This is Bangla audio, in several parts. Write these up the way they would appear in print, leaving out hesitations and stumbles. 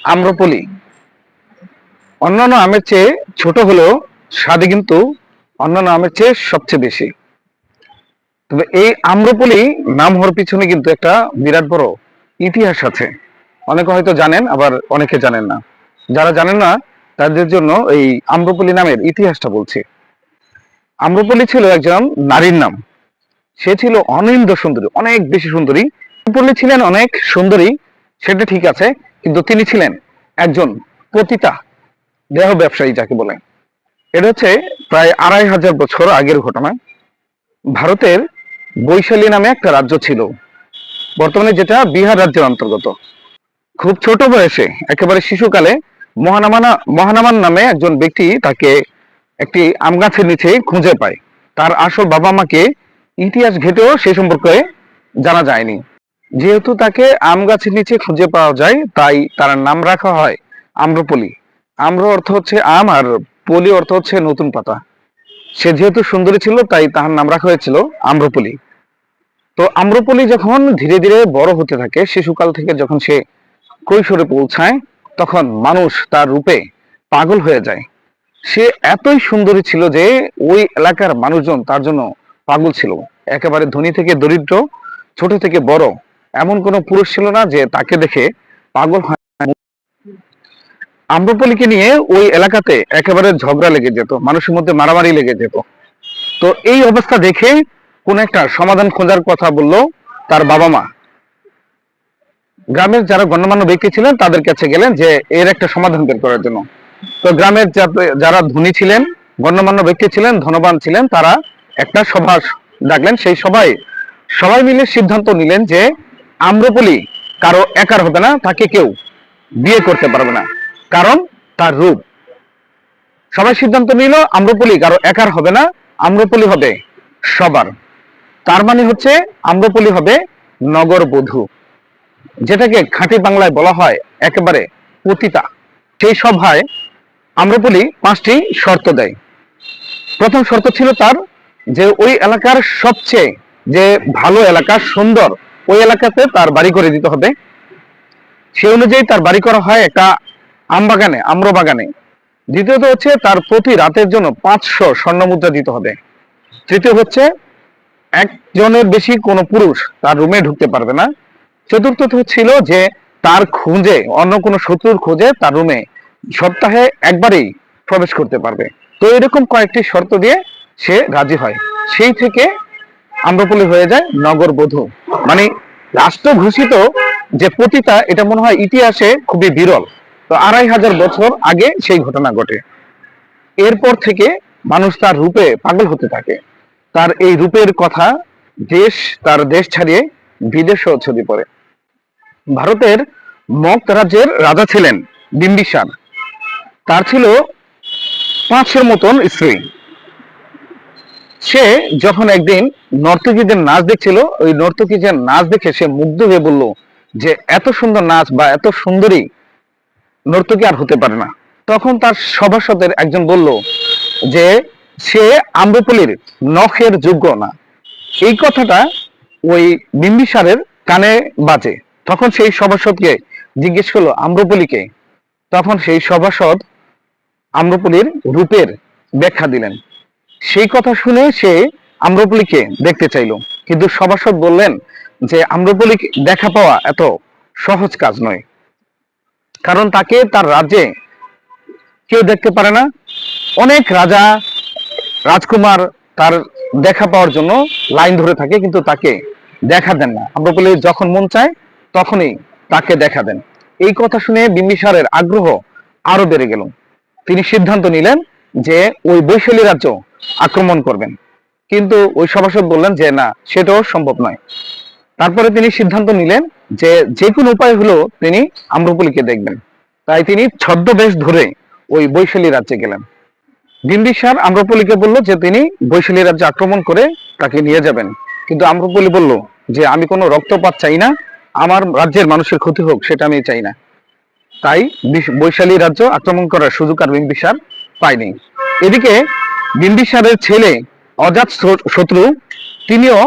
আম্রপলি অন্যান্য আমের চেয়ে ছোট হলেও স্বাদে কিন্তু অন্যান্য আমের চেয়ে সবচেয়ে বেশি। তবে এই আম্রপলি নাম হওয়ার পিছনে কিন্তু একটা বিরাট বড় ইতিহাস আছে। অনেকে হয়তো জানেন, আবার অনেকে জানেন না। যারা জানেন না তাদের জন্য এই আম্রপলি নামের ইতিহাসটা বলছি। আম্রপলি ছিল একজন নারীর নাম। সে ছিল অনিন্দ্য সুন্দরী, অনেক বেশি সুন্দরী। আম্রপলি ছিলেন অনেক সুন্দরী, সেটা ঠিক আছে, কিন্তু তিনি ছিলেন একজন পতিতা, দেহ ব্যবসায়ী যাকে বলে। এটা হচ্ছে প্রায় 2500 বছর আগের ঘটনা। ভারতের বৈশালী নামে একটা রাজ্য ছিল, বর্তমানে যেটা বিহার রাজ্যের অন্তর্গত। খুব ছোট বয়সে, একেবারে শিশুকালে, মহানামান নামে একজন ব্যক্তি তাকে একটি আম গাছের নিচে খুঁজে পায়। তার আসল বাবা মাকে ইতিহাস ঘেটেও সে সম্পর্কে জানা যায়নি। যেহেতু তাকে আম গাছের নিচে খুঁজে পাওয়া যায়, তাই তার নাম রাখা হয় আম্রপলি। আম্র অর্থ হচ্ছে আম, আর পলি অর্থ হচ্ছে নতুন পাতা। সে যেহেতু সুন্দরী ছিল, তাই তার নাম রাখা হয়েছিল আম্রপলি। তো আম্রপলি যখন ধীরে ধীরে বড় হতে থাকে, শিশুকাল থেকে যখন সে কৈশোরে পৌঁছায়, তখন মানুষ তার রূপে পাগল হয়ে যায়। সে এতই সুন্দরী ছিল যে ওই এলাকার মানুষজন তার জন্য পাগল ছিল। একেবারে ধনী থেকে দরিদ্র, ছোট থেকে বড়, এমন কোনো পুরুষ ছিল না যে তাকে দেখে পাগল হয়। আম্রপলিকে নিয়ে ওই এলাকাতে একেবারে ঝগড়া লেগে যেত, মানুষের মধ্যে মারামারি লেগে যেত। তো এই অবস্থা দেখে কোন একটা সমাধান খোঁজার কথা বলল তার বাবা মা। গ্রামের যারা গণ্যমান্য ব্যক্তি ছিলেন তাদের কাছে গেলেন যে এর একটা সমাধান বের করার জন্য। তো গ্রামের যারা ধনী ছিলেন, গণ্যমান্য ব্যক্তি ছিলেন, ধনবান ছিলেন, তারা একটা সভা ডাকলেন। সেই সবাই সবাই মিলে সিদ্ধান্ত নিলেন যে আম্রপলি কারো একার হবে না, তাকে কেউ বিয়ে করতে পারবে না, কারণ তার রূপ। সবাই সিদ্ধান্ত নিল আম্রপলি কারো একার হবে না, আম্রপলি হবে সবার। তার মানে হচ্ছে আম্রপলি হবে নগর বধূ, যেটাকে খাঁটি বাংলায় বলা হয় একেবারে পতিতা। সেই সভায় আম্রপলি 5টি শর্ত দেয়। প্রথম শর্ত ছিল তার যে ওই এলাকার সবচেয়ে যে ভালো এলাকা, সুন্দর, ওই এলাকাতে তার বাড়ি করে দিতে হবে। সে অনুযায়ী তার বাড়ি করা হয় একটা আম বাগানে, আম্র বাগানে। দ্বিতীয়ত হচ্ছে তার প্রতি রাতের জন্য 500 স্বর্ণ মুদ্রা দিতে হবে। তৃতীয় হচ্ছে একজনের বেশি কোনো পুরুষ তার রুমে ঢুকতে পারবে না। চতুর্থত ছিল যে তার খুঁজে, অন্য কোনো শত্রুর খোঁজে তার রুমে সপ্তাহে একবারই প্রবেশ করতে পারবে। তো এরকম কয়েকটি শর্ত দিয়ে সে রাজি হয়। সেই থেকে আম্রপলি হয়ে যায় নগর বধূ, মানে রাষ্ট্র ঘোষিত যে পতিতা, এটা মনে হয় ইতিহাসে খুবই বিরল। তো 2500 বছর আগে সেই ঘটনা ঘটে। এরপর থেকে মানুষ তার রূপে পাগল হতে থাকে। তার এই রূপের কথা তার দেশ ছাড়িয়ে বিদেশেও ছড়িয়ে পড়ে। ভারতের মগধ রাজ্যের রাজা ছিলেন বিম্বিসার। তার ছিল 500 মতন স্ত্রী। সে যখন একদিন নর্তকীদের নাচ দেখছিল, ওই নর্তকীদের নাচ দেখে সে মুগ্ধ হয়ে বলল যে এত সুন্দর নাচ বা এত সুন্দরী নর্তকী আর হতে পারে না। তখন তার সভাসদের একজন বলল যে সে আম্রপলির নখের যোগ্য না। এই কথাটা ওই বিম্বিসারের কানে বাজে। তখন সেই সভাসদকে জিজ্ঞেস করলো আম্রপলিকে। তখন সেই সভাসদ আম্রপলির রূপের ব্যাখ্যা দিলেন। সেই কথা শুনে সে আম্রপলিকে দেখতে চাইল, কিন্তু সভাসদ বললেন যে আম্রপলি দেখা পাওয়া এত সহজ কাজ নয়, কারণ তাকে তার রাজ্যে কেউ দেখতে পারে না। অনেক রাজা, রাজকুমার তার দেখা পাওয়ার জন্য লাইন ধরে থাকে, কিন্তু তাকে দেখা দেন না। আম্রপলি যখন মন চায় তখনই তাকে দেখা দেন। এই কথা শুনে বিম্বিসারের আগ্রহ আরো বেড়ে গেল। তিনি সিদ্ধান্ত নিলেন যে ওই বৈশালী রাজ্য আক্রমণ করবেন, কিন্তু ওই সভাসদ বললেন যে না, সেটাও সম্ভব নয়। তারপরে তিনি সিদ্ধান্ত নিলেন যে যে কোনো উপায় হলো তিনি আম্রপলিকে দেখবেন। তাই তিনি ছদ্মবেশ ধরে ওই বৈশালী রাজ্যে গেলেন। বিম্বিসার আম্রপলিকে বলল যে তিনি বৈশালী রাজ্যে আক্রমণ করে তাকে নিয়ে যাবেন, কিন্তু আম্রপলি বলল যে আমি কোনো রক্তপাত চাই না, আমার রাজ্যের মানুষের ক্ষতি হোক সেটা আমি চাই না। তাই বৈশালী রাজ্য আক্রমণ করার সুযোগ আর বিম্বিসার পায়নি। এদিকে বিম্বিসারের ছেলে অজাত শত্রু, তিনিও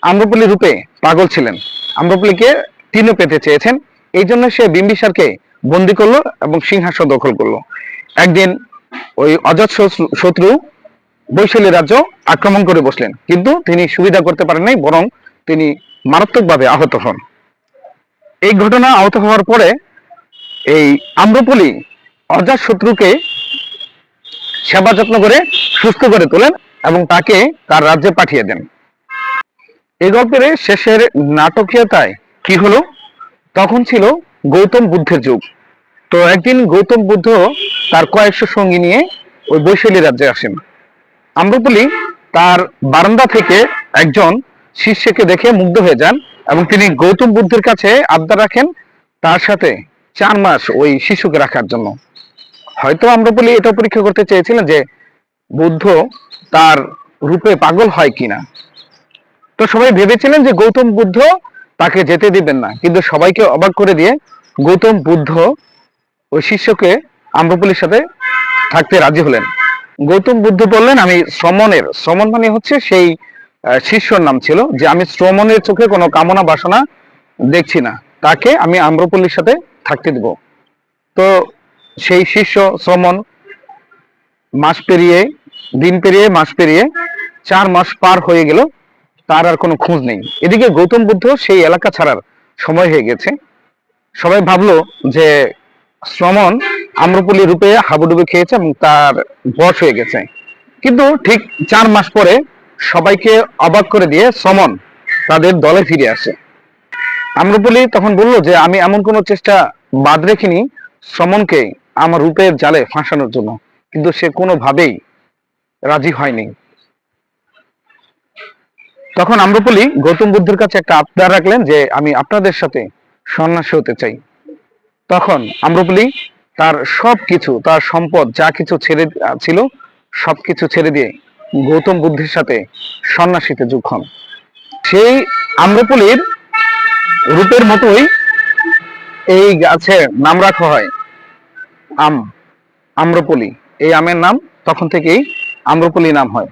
আম্রপলি রূপে পাগল ছিলেন। আম্রপলিকে তিনিও পেতে চেয়েছেন। এই জন্য সে বিম্বিসারকে বন্দি করলো এবং সিংহাসন দখল করলো। একদিন ওই অজাত শত্রু বৈশালী রাজ্য আক্রমণ করে বসলেন, কিন্তু তিনি সুবিধা করতে পারেন নাই, বরং তিনি মারাত্মকভাবে আহত হন। এই ঘটনা আহত হওয়ার পরে এই আম্রপলি অজাত শত্রুকে সেবা যত্ন করে সুস্থ করে তোলেন এবং তাকে তার রাজ্যে পাঠিয়ে দেন। এই গল্পের শেষের নাটকীয়তায় কি হলো, তখন ছিল গৌতম বুদ্ধের যুগ। তো একদিন গৌতম বুদ্ধ তার কয়েকশো সঙ্গী নিয়ে ওই বৈশালী রাজ্যে আসেন। আম্রপলি তার বারান্দা থেকে একজন শিষ্যকে দেখে মুগ্ধ হয়ে যান এবং তিনি গৌতম বুদ্ধের কাছে আবদার রাখেন তার সাথে 4 মাস ওই শিশুকে রাখার জন্য। হয়তো আম্রপলি এটা পরীক্ষা করতে চেয়েছিলেন যে বুদ্ধ তার রূপে পাগল হয় কিনা। তো সবাই ভেবেছিলেন যে গৌতম বুদ্ধ তাকে যেতে দিবেন না, কিন্তু সবাইকে অবাক করে দিয়ে গৌতম বুদ্ধ ওই শিষ্যকে আম্রপলির সাথে থাকতে রাজি হলেন। গৌতম বুদ্ধ বললেন, আমি শ্রমণ মানে হচ্ছে সেই শিষ্যর নাম ছিল, যে আমি শ্রমণের চোখে কোনো কামনা বাসনা দেখছি না, তাকে আমি আম্রপলির সাথে থাকতে দেব। তো সেই শিষ্য শ্রমণ মাস পেরিয়ে, দিন পেরিয়ে, মাস পেরিয়ে 4 মাস পার হয়ে গেল, তার আর কোনো খোঁজ নেই। এদিকে গৌতম বুদ্ধ সেই এলাকা ছাড়ার সময় হয়ে গেছে। সবাই ভাবলো যে শ্রমণ আম্রপলি রূপে হাবুডুবু খেয়েছে এবং তার বশ হয়ে গেছে। কিন্তু ঠিক 4 মাস পরে সবাইকে অবাক করে দিয়ে শ্রমণ তাদের দলে ফিরে আসে। আম্রপলি তখন বলল যে আমি এমন কোনো চেষ্টা বাদ রেখিনি শ্রমণকে আমার রূপের জালে ফাঁসানোর জন্য, কিন্তু সে কোনোভাবেই রাজি হয়নি। তখন আম্রপলি গৌতম বুদ্ধের কাছে একটা আবদার রাখলেন যে আমি আপনাদের সাথে সন্ন্যাসী হতে চাই। তখন আম্রপলি তার সবকিছু, তার সম্পদ যা কিছু ছিল সবকিছু ছেড়ে দিয়ে গৌতম বুদ্ধের সাথে সন্ন্যাসীতে যোগ হন। সেই আম্রপলির রূপের মতোই এই গাছের নাম রাখা হয় আম্রপলি। এই আমের নাম তখন থেকেই আম্রপলি নাম হয়।